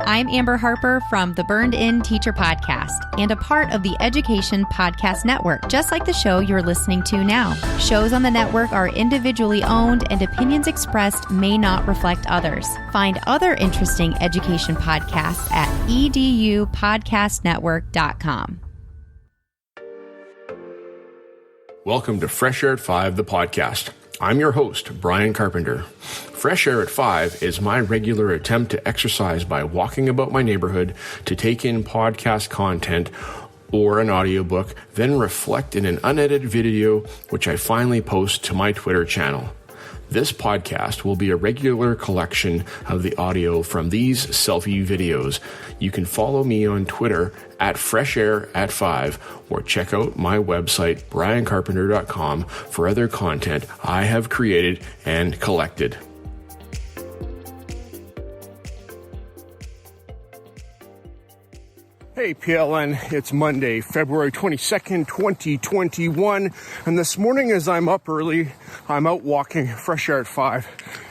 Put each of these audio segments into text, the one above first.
I'm Amber Harper from the Burned In Teacher Podcast and a part of the Education Podcast Network, just like the show you're listening to now. Shows on the network are individually owned and opinions expressed may not reflect others. Find other interesting education podcasts at edupodcastnetwork.com. Welcome to Fresh Air at 5, the podcast. I'm your host, Bryon Carpenter. Fresh Air at 5 is my regular attempt to exercise by walking about my neighborhood to take in podcast content or an audiobook, then reflect in an unedited video, which I finally post to my Twitter channel. This podcast will be a regular collection of the audio from these selfie videos. You can follow me on Twitter at FreshAirAtFive or check out my website, BryonCarpenter.com, for other content I have created and collected. Hey PLN, it's Monday, February 22nd, 2021, and this morning as I'm up early, I'm out walking Fresh Air at 5,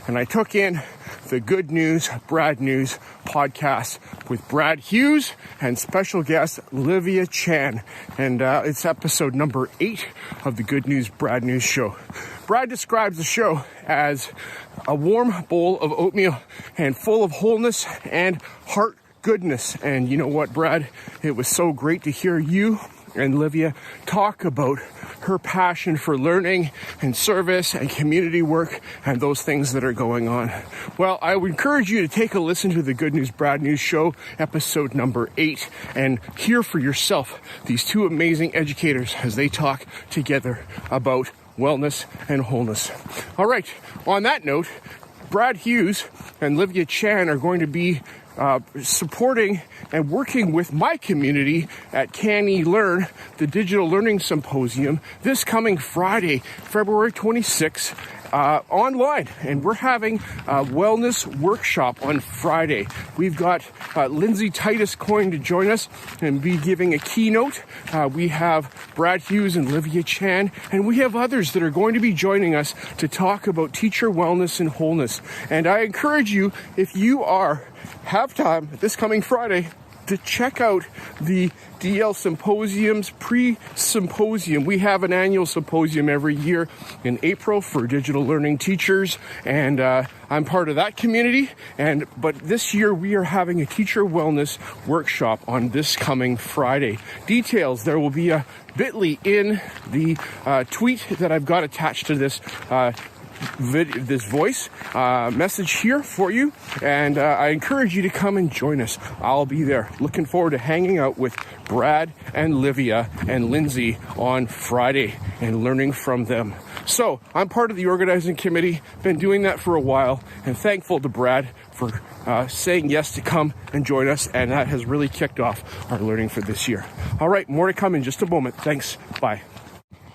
and I took in the Good News, Brad News podcast with Brad Hughes and special guest Olivia Chan, and it's episode number 8 of the Good News, Brad News show. Brad describes the show as a warm bowl of oatmeal and full of wholeness and heart goodness. And you know what, Brad? It was so great to hear you and Olivia talk about her passion for learning and service and community work and those things that are going on. Well, I would encourage you to take a listen to the Good News, Brad News show, episode number 8, and hear for yourself these two amazing educators as they talk together about wellness and wholeness. All right, on that note, Brad Hughes and Olivia Chan are going to be supporting and working with my community at Can Learn, the Digital Learning Symposium, this coming Friday, February 26th, online. And we're having a wellness workshop on Friday. We've got Lindsay Titus going to join us and be giving a keynote. We have Brad Hughes and Olivia Chan, and we have others that are going to be joining us to talk about teacher wellness and wholeness. And I encourage you, if you have time this coming Friday, to check out the DL Symposium's pre-symposium. We have an annual symposium every year in April for digital learning teachers, and I'm part of that community. But this year we are having a teacher wellness workshop on this coming Friday. Details, there will be a bit.ly in the tweet that I've got attached to this this voice message here for you, and I encourage you to come and join us. I'll be there. Looking forward to hanging out with Brad and Olivia and Lindsay on Friday and learning from them. So I'm part of the organizing committee, been doing that for a while, and thankful to Brad for saying yes to come and join us, and that has really kicked off our learning for this year. All right, more to come in just a moment. Thanks. Bye.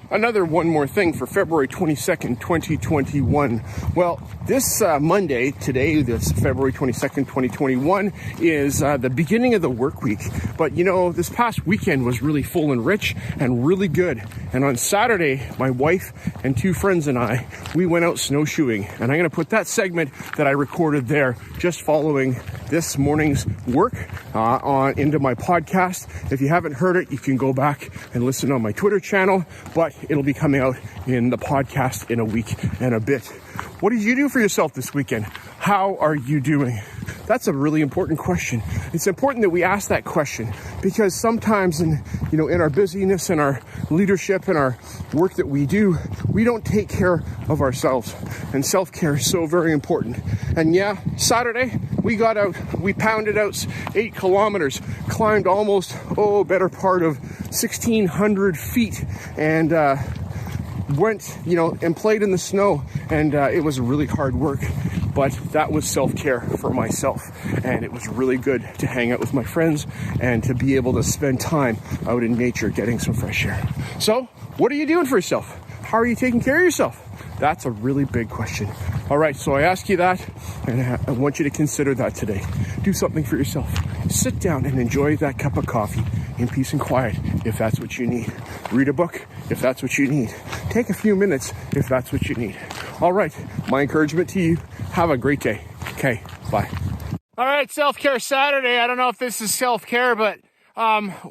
One more thing for February 22nd, 2021. Well, this Monday, today, this February 22nd, 2021, is the beginning of the work week. But, you know, this past weekend was really full and rich and really good. And on Saturday, my wife and 2 friends and I, we went out snowshoeing. And I'm going to put that segment that I recorded there just following this morning's work into my podcast. If you haven't heard it, you can go back and listen on my Twitter channel. But it'll be coming out in the podcast in a week and a bit. What did you do for yourself this weekend? How are you doing? That's a really important question. It's important that we ask that question because sometimes in our busyness and our leadership and our work that we do, we don't take care of ourselves, and self-care is so very important. And yeah, Saturday we got out, we pounded out 8 kilometers, climbed almost, better part of 1,600 feet, and went, and played in the snow, and it was really hard work, but that was self-care for myself, and it was really good to hang out with my friends and to be able to spend time out in nature getting some fresh air. So, what are you doing for yourself? How are you taking care of yourself? That's a really big question. All right, so I ask you that, and I want you to consider that today. Do something for yourself. Sit down and enjoy that cup of coffee in peace and quiet, if that's what you need. Read a book, if that's what you need. Take a few minutes, if that's what you need. All right, my encouragement to you, have a great day. Okay, bye. All right, Self-Care Saturday. I don't know if this is self-care, but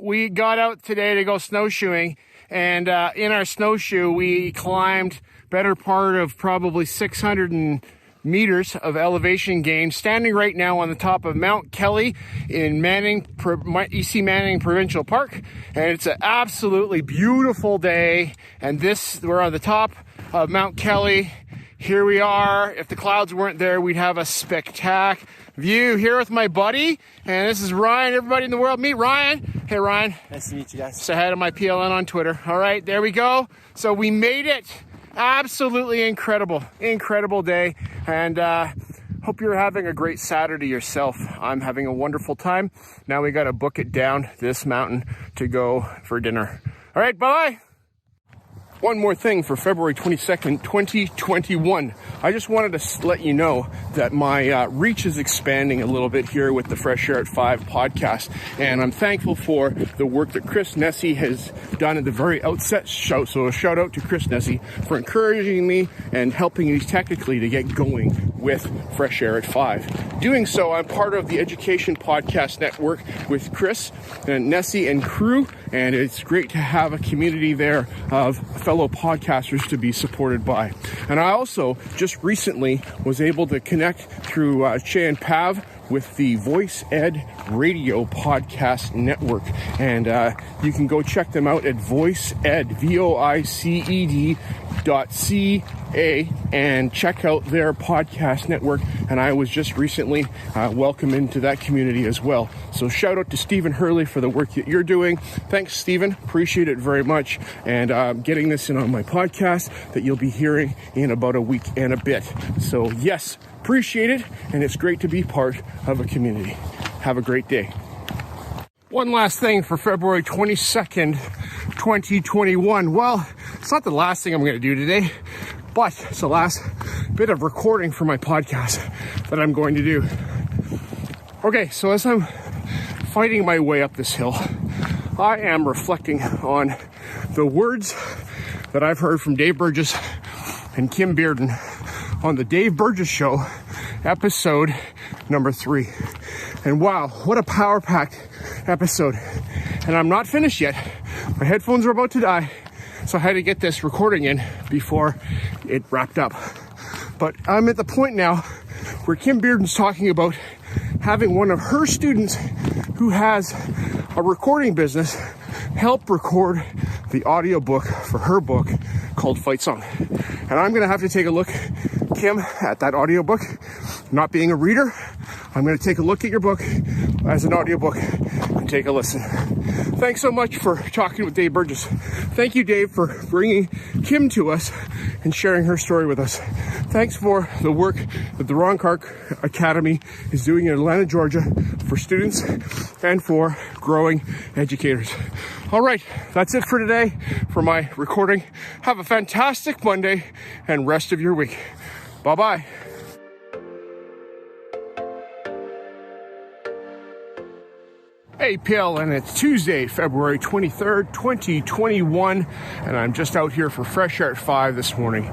we got out today to go snowshoeing. And in our snowshoe, we climbed better part of probably 600 meters of elevation gain, standing right now on the top of Mount Kelly in EC Manning Provincial Park. And it's an absolutely beautiful day. And we're on the top of Mount Kelly. Here we are. If the clouds weren't there, we'd have a spectacular view here with my buddy. And this is Ryan. Everybody in the world, meet Ryan. Hey, Ryan. Nice to meet you guys. Say hi to my PLN on Twitter. All right, there we go. So we made it. Absolutely incredible day. And hope you're having a great Saturday yourself. I'm having a wonderful time. Now we got to book it down this mountain to go for dinner. All right, bye. One more thing for February 22nd, 2021. I just wanted to let you know that my reach is expanding a little bit here with the Fresh Air at 5 podcast. And I'm thankful for the work that Chris Nessie has done at the very outset show. So a shout out to Chris Nessie for encouraging me and helping me technically to get going with Fresh Air at 5. Doing so, I'm part of the Education Podcast Network with Chris and Nessie and crew. And it's great to have a community there of fellow podcasters to be supported by. And I also just recently was able to connect through Che and Pav with the Voice Ed Radio Podcast Network. And you can go check them out at VoiceEd, VoicEd.ca, and check out their podcast network. And I was just recently welcomed into that community as well. So shout out to Stephen Hurley for the work that you're doing. Thanks, Stephen. Appreciate it very much. And getting this in on my podcast that you'll be hearing in about a week and a bit. So yes, appreciate it. And it's great to be part of a community. Have a great day. One last thing for February 22nd, 2021. Well, it's not the last thing I'm going to do today, but it's the last bit of recording for my podcast that I'm going to do. Okay, so as I'm fighting my way up this hill, I am reflecting on the words that I've heard from Dave Burgess and Kim Bearden on the Dave Burgess Show, episode number 3. And wow, what a power-packed episode. And I'm not finished yet. My headphones are about to die, so I had to get this recording in before it wrapped up. But I'm at the point now where Kim Bearden's talking about having one of her students who has a recording business help record the audiobook for her book called Fight Song. And I'm going to have to take a look, Kim, at that audiobook. Not being a reader, I'm going to take a look at your book as an audiobook and take a listen. Thanks so much for talking with Dave Burgess. Thank you, Dave, for bringing Kim to us and sharing her story with us. Thanks for the work that the Bryon Carpenter Academy is doing in Atlanta, Georgia for students and for growing educators. All right, that's it for today for my recording. Have a fantastic Monday and rest of your week. Bye-bye. Hey, Pill, and it's Tuesday, February 23rd, 2021, and I'm just out here for Fresh Air at 5 this morning,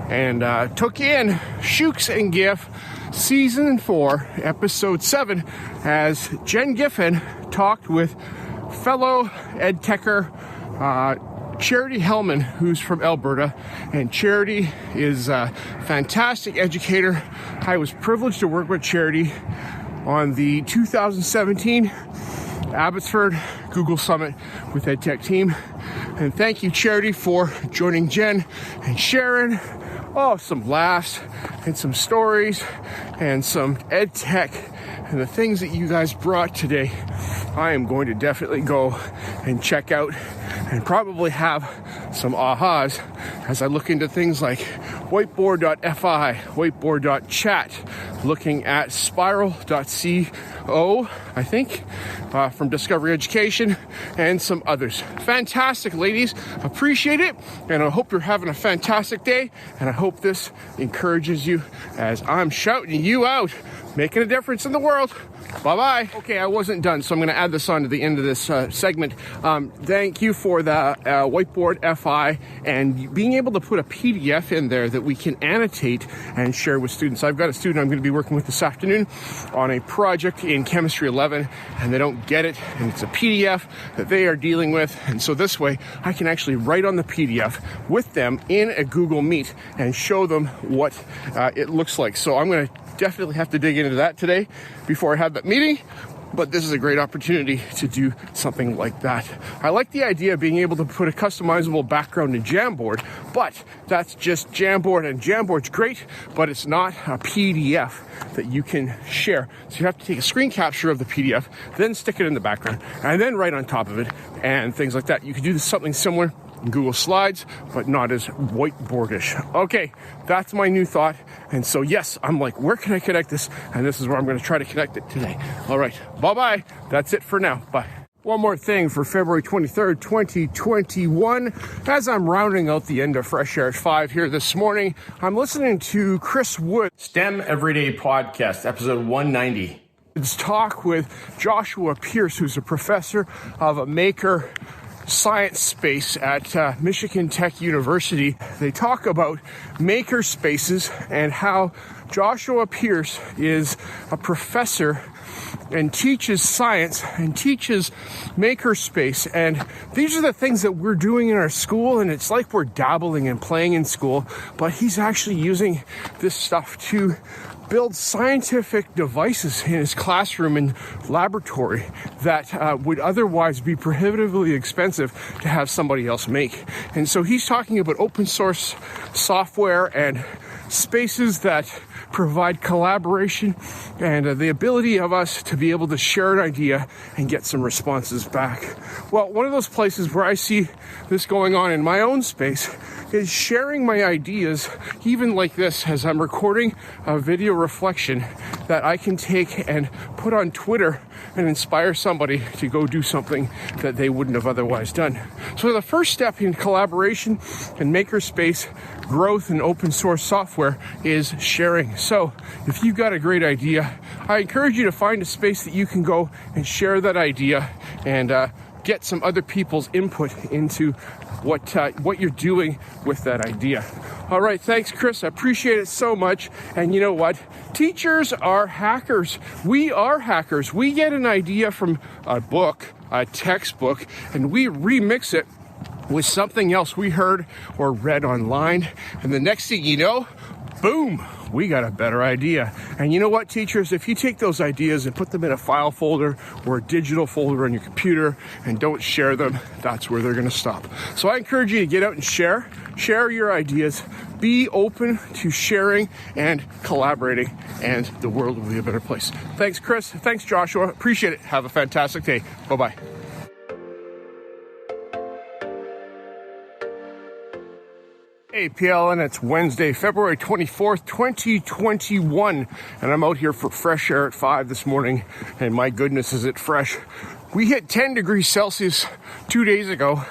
and took in Shooks and Giff, Season 4, Episode 7, as Jen Giffen talked with fellow ed techer Charity Hellman, who's from Alberta, and Charity is a fantastic educator. I was privileged to work with Charity on the 2017 Abbotsford Google Summit with EdTech team. And thank you, Charity, for joining Jen and Sharon. Oh, some laughs and some stories and some EdTech and the things that you guys brought today. I am going to definitely go and check out and probably have some ahas as I look into things like whiteboard.fi, whiteboard.chat, looking at spiral.co, I think, from Discovery Education, and some others. Fantastic, ladies. Appreciate it, and I hope you're having a fantastic day, and I hope this encourages you as I'm shouting you out. making a difference in the world. Bye-bye. Okay, I wasn't done, so I'm going to add this on to the end of this segment. Thank you for the whiteboard FI and being able to put a PDF in there that we can annotate and share with students. I've got a student I'm going to be working with this afternoon on a project in Chemistry 11, and they don't get it, and it's a PDF that they are dealing with. And so this way, I can actually write on the PDF with them in a Google Meet and show them what it looks like. So I'm going to definitely have to dig into that today before I have that meeting, but this is a great opportunity to do something like that. I like the idea of being able to put a customizable background in Jamboard, but that's just Jamboard, and Jamboard's great, but it's not a PDF that you can share. So you have to take a screen capture of the PDF, then stick it in the background, and then write on top of it, and things like that. You can do something similar in Google Slides, but not as whiteboardish. Okay, that's my new thought. And so, yes, I'm like, where can I connect this? And this is where I'm going to try to connect it today. All right, bye-bye. That's it for now. Bye. One more thing for February 23rd, 2021. As I'm rounding out the end of Fresh Air at 5 here this morning, I'm listening to Chris Wood, STEM Everyday Podcast, episode 190. It's talk with Joshua Pierce, who's a professor of a maker science space at Michigan Tech University. They talk about maker spaces and how Joshua Pierce is a professor and teaches science and teaches makerspace. And these are the things that we're doing in our school, and it's like we're dabbling and playing in school, but he's actually using this stuff to build scientific devices in his classroom and laboratory that would otherwise be prohibitively expensive to have somebody else make. And so he's talking about open source software and spaces that provide collaboration and the ability of us to be able to share an idea and get some responses back. Well, one of those places where I see this going on in my own space is sharing my ideas, even like this, as I'm recording a video reflection that I can take and put on Twitter and inspire somebody to go do something that they wouldn't have otherwise done. So the first step in collaboration and makerspace growth and open source software is sharing. So if you've got a great idea, I encourage you to find a space that you can go and share that idea and get some other people's input into what you're doing with that idea. All right, thanks, Chris. I appreciate it so much. And you know what? Teachers are hackers. We are hackers. We get an idea from a book, a textbook, and we remix it with something else we heard or read online. And the next thing you know, boom, we got a better idea. And you know what, teachers? If you take those ideas and put them in a file folder or a digital folder on your computer and don't share them, that's where they're going to stop. So I encourage you to get out and share your ideas, be open to sharing and collaborating, and the world will be a better place. Thanks, Chris. Thanks, Joshua. Appreciate it. Have a fantastic day. Bye-bye. Hey PLN, it's Wednesday, February 24th, 2021, and I'm out here for Fresh Air at 5 this morning, and my goodness, is it fresh. We hit 10 degrees Celsius 2 days ago,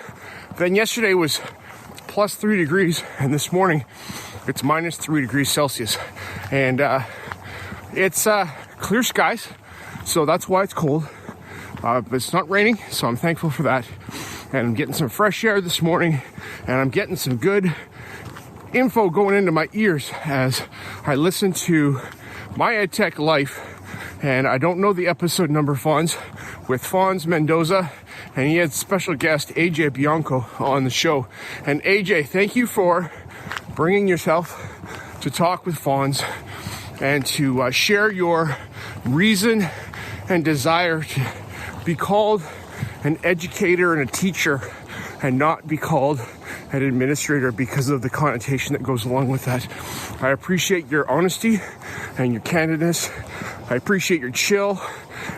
then yesterday was plus 3 degrees, and this morning it's minus 3 degrees Celsius, and it's clear skies, so that's why it's cold, but it's not raining, so I'm thankful for that, and I'm getting some fresh air this morning, and I'm getting some good info going into my ears as I listen to My EdTech Life, and I don't know the episode number, Fonz, with Fonz Mendoza, and he had special guest AJ Bianco on the show. And AJ, thank you for bringing yourself to talk with Fonz and to share your reason and desire to be called an educator and a teacher and not be called an administrator because of the connotation that goes along with that. I appreciate your honesty and your candidness. I appreciate your chill,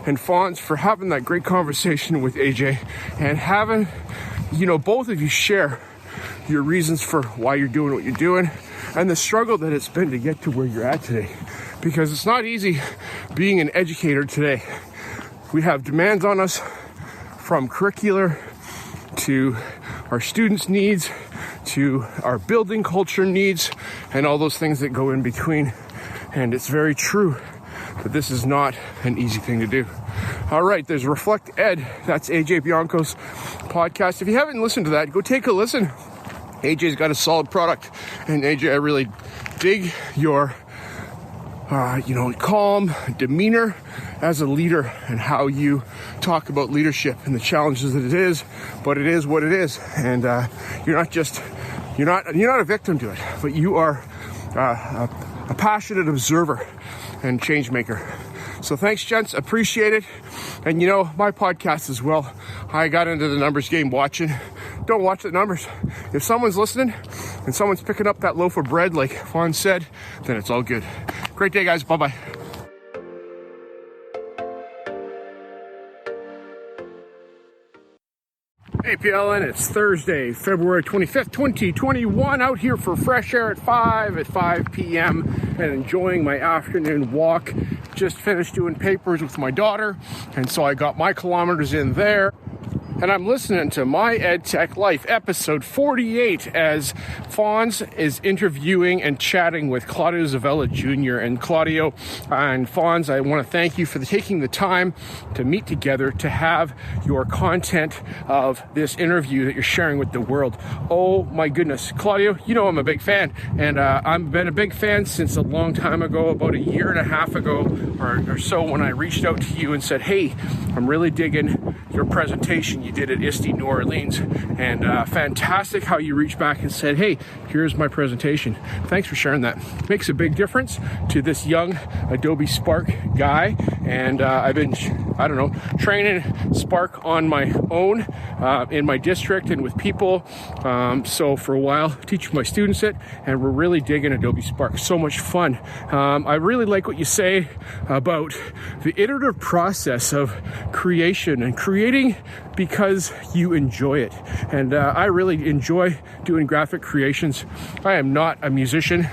and Fonz for having that great conversation with AJ and having, both of you share your reasons for why you're doing what you're doing and the struggle that it's been to get to where you're at today. Because it's not easy being an educator today. We have demands on us from curricular to our students' needs, to our building culture needs, and all those things that go in between. And it's very true but this is not an easy thing to do. All right, there's Reflect Ed. That's AJ Bianco's podcast. If you haven't listened to that, go take a listen. AJ's got a solid product, and AJ, I really dig your calm demeanor as a leader and how you talk about leadership and the challenges that it is, but it is what it is. And you're not a victim to it, but you are a passionate observer and change maker. So thanks, gents. Appreciate it. And my podcast as well. I got into the numbers game watching. Don't watch the numbers. If someone's listening and someone's picking up that loaf of bread, like Fawn said, then it's all good. Great day, guys. Bye-bye. Hey, PLN, it's Thursday, February 25th, 2021, out here for Fresh Air at 5 p.m. and enjoying my afternoon walk. Just finished doing papers with my daughter, and so I got my kilometers in there. And I'm listening to My EdTech Life, episode 48, as Fonz is interviewing and chatting with Claudio Zavella Jr. And Claudio and Fonz, I want to thank you for taking the time to meet together to have your content of this interview that you're sharing with the world. Oh my goodness. Claudio, I'm a big fan, and I've been a big fan since a long time ago, about a year and a half ago or so, when I reached out to you and said, hey, I'm really digging your presentation you did at ISTE New Orleans, and fantastic how you reached back and said, hey, here's my presentation. Thanks for sharing that. Makes a big difference to this young Adobe Spark guy, and I've been training Spark on my own in my district and with people, so for a while teaching my students it, and we're really digging Adobe Spark. So much fun. I really like what you say about the iterative process of creation and creating because you enjoy it. And I really enjoy doing graphic creations. I am not a musician.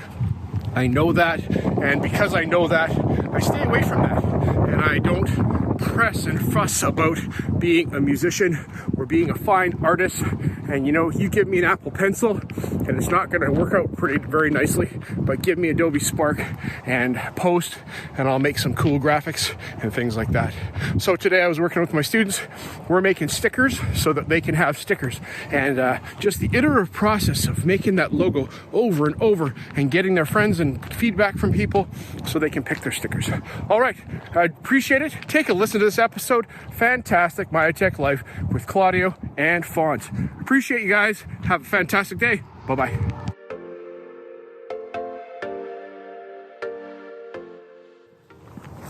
I know that. And because I know that, I stay away from that. And I don't press and fuss about being a musician or being a fine artist. And you give me an Apple Pencil and it's not going to work out very nicely, but give me Adobe Spark and Post, and I'll make some cool graphics and things like that. So today I was working with my students. We're making stickers so that they can have stickers, and just the iterative process of making that logo over and over and getting their friends and feedback from people so they can pick their stickers. All right, I appreciate it. Take a listen to this episode. Fantastic, My EdTech Life with Claudio and Fonz. Appreciate you guys. Have a fantastic day. Bye-bye.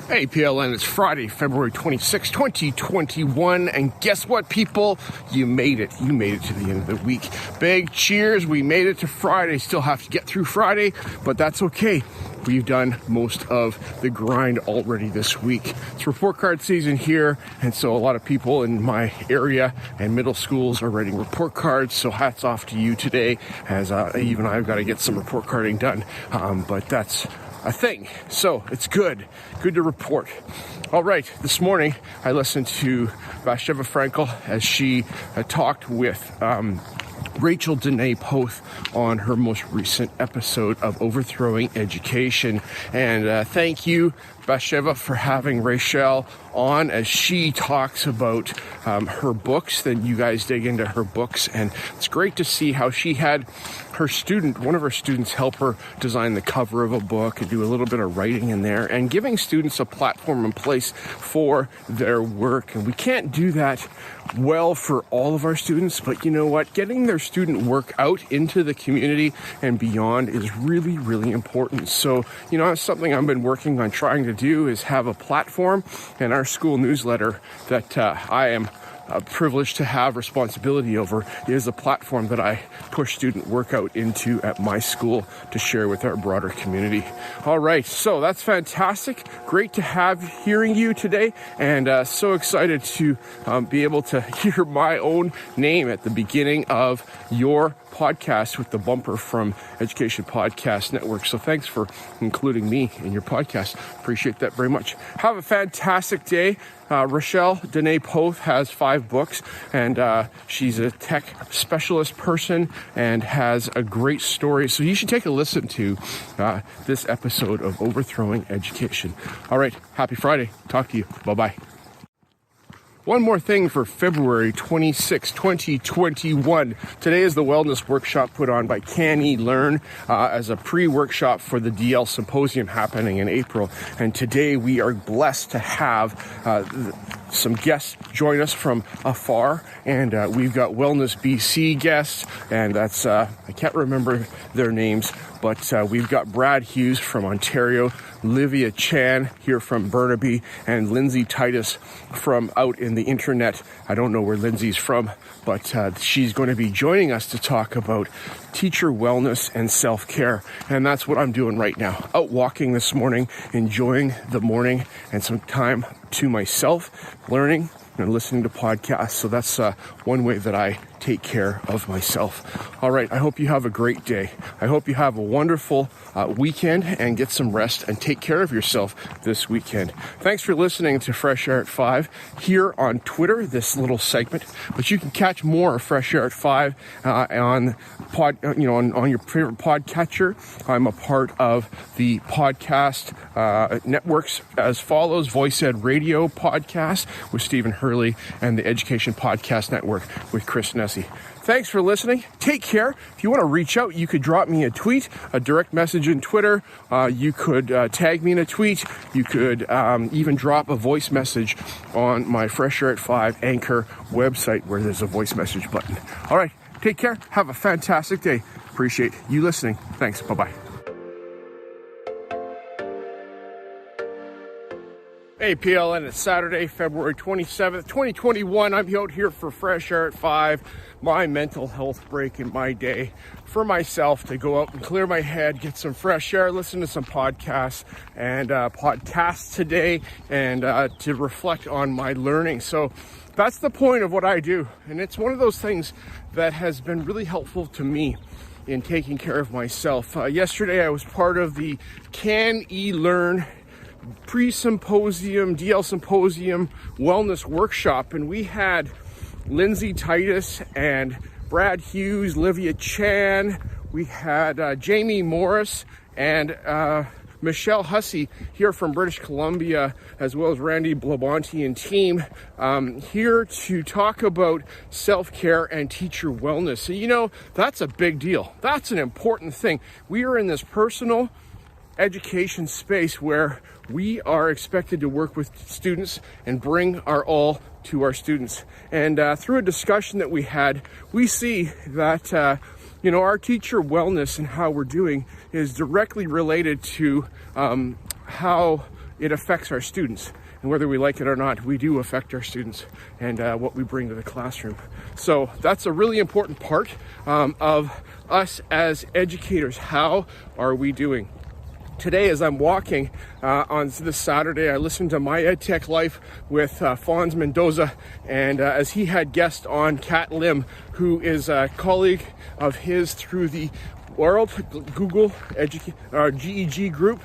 Hey, PLN, it's Friday, February 26, 2021, and guess what, people? You made it. You made it to the end of the week. Big cheers. We made it to Friday. Still have to get through Friday, but that's okay. We've done most of the grind already this week. It's report card season here, and so a lot of people in my area and middle schools are writing report cards, so hats off to you today, as even I've got to get some report carding done, but that's a thing. So it's good to report. All right, this morning I listened to Vasheva Frankel as she talked with Rachel Danae Poth on her most recent episode of Overthrowing Education. And thank you, Vasheva, for having Rachel on as she talks about her books. Then you guys dig into her books, and it's great to see how she had one of her students help her design the cover of a book and do a little bit of writing in there and giving students a platform in place for their work. And we can't do that well for all of our students, but you know what? Getting their student work out into the community and beyond is really, really important. So, it's something I've been working on trying to do, is have a platform in our school newsletter that I am privileged to have responsibility over, is a platform that I push student workout into at my school to share with our broader community. All right, so that's fantastic. Great to have hearing you today, and so excited to be able to hear my own name at the beginning of your podcast with the bumper from Education Podcast Network. So thanks for including me in your podcast. Appreciate that very much. Have a fantastic day. Rochelle Dene Poth has 5 books, and she's a tech specialist person and has a great story. So you should take a listen to this episode of Overthrowing Education. All right, happy Friday. Talk to you. Bye-bye. One more thing for February 26, 2021. Today is the wellness workshop put on by Can Learn as a pre-workshop for the DL Symposium happening in April. And today we are blessed to have some guests join us from afar. And we've got Wellness BC guests, and that's, I can't remember their names, but we've got Brad Hughes from Ontario, Livia Chan here from Burnaby, and Lindsay Titus from out in the internet. I don't know where Lindsay's from, but she's going to be joining us to talk about teacher wellness and self-care. And that's what I'm doing right now. Out walking this morning, enjoying the morning and some time to myself, learning and listening to podcasts. So that's one way that I take care of myself. All right, I hope you have a great day. I hope you have a wonderful weekend and get some rest and take care of yourself this weekend. Thanks for listening to Fresh Air at 5 here on Twitter, this little segment. But you can catch more of Fresh Air at 5 on your favorite podcatcher. I'm a part of the podcast networks as follows: Voice Ed Radio podcast with Stephen Hurley and the Education Podcast Network with Chris Nessie. Thanks for listening. Take care. If you want to reach out, you could drop me a tweet, a direct message in Twitter. You could tag me in a tweet. You could even drop a voice message on my Fresh Air at 5 Anchor website where there's a voice message button. All right. Take care. Have a fantastic day. Appreciate you listening. Thanks. Bye-bye. Hey, PLN, it's Saturday, February 27th, 2021. I'm out here for Fresh Air at 5, my mental health break in my day for myself to go out and clear my head, get some fresh air, listen to some podcasts and podcasts today, and to reflect on my learning. So that's the point of what I do. And it's one of those things that has been really helpful to me in taking care of myself. Yesterday, I was part of the Can Learn pre-symposium, DL Symposium wellness workshop, and we had Lindsay Titus and Brad Hughes, Livia Chan, we had Jamie Morris and Michelle Hussey here from British Columbia, as well as Randy Blabonte and team here to talk about self-care and teacher wellness. So, that's a big deal. That's an important thing. We are in this personal education space where we are expected to work with students and bring our all to our students. And through a discussion that we had, we see that, our teacher wellness and how we're doing is directly related to how it affects our students. And whether we like it or not, we do affect our students and what we bring to the classroom. So that's a really important part of us as educators. How are we doing? Today, as I'm walking on this Saturday, I listened to My EdTech Life with Fonz Mendoza, and as he had guest on Kat Lim, who is a colleague of his through the World Google GEG Group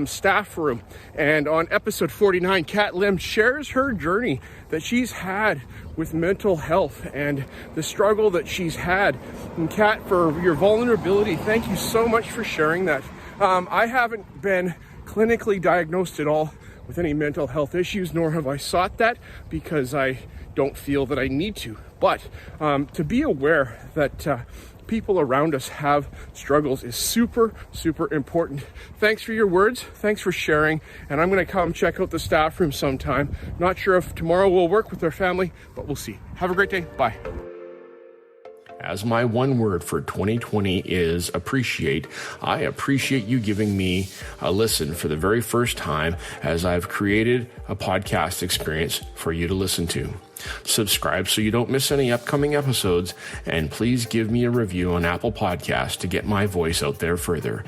staff room. And on episode 49, Kat Lim shares her journey that she's had with mental health and the struggle that she's had. And Kat, for your vulnerability, thank you so much for sharing that. I haven't been clinically diagnosed at all with any mental health issues, nor have I sought that because I don't feel that I need to. But to be aware that people around us have struggles is super, super important. Thanks for your words. Thanks for sharing. And I'm going to come check out the staff room sometime. Not sure if tomorrow we'll work with our family, but we'll see. Have a great day. Bye. As my one word for 2020 is appreciate, I appreciate you giving me a listen for the very first time as I've created a podcast experience for you to listen to. Subscribe so you don't miss any upcoming episodes, and please give me a review on Apple Podcasts to get my voice out there further.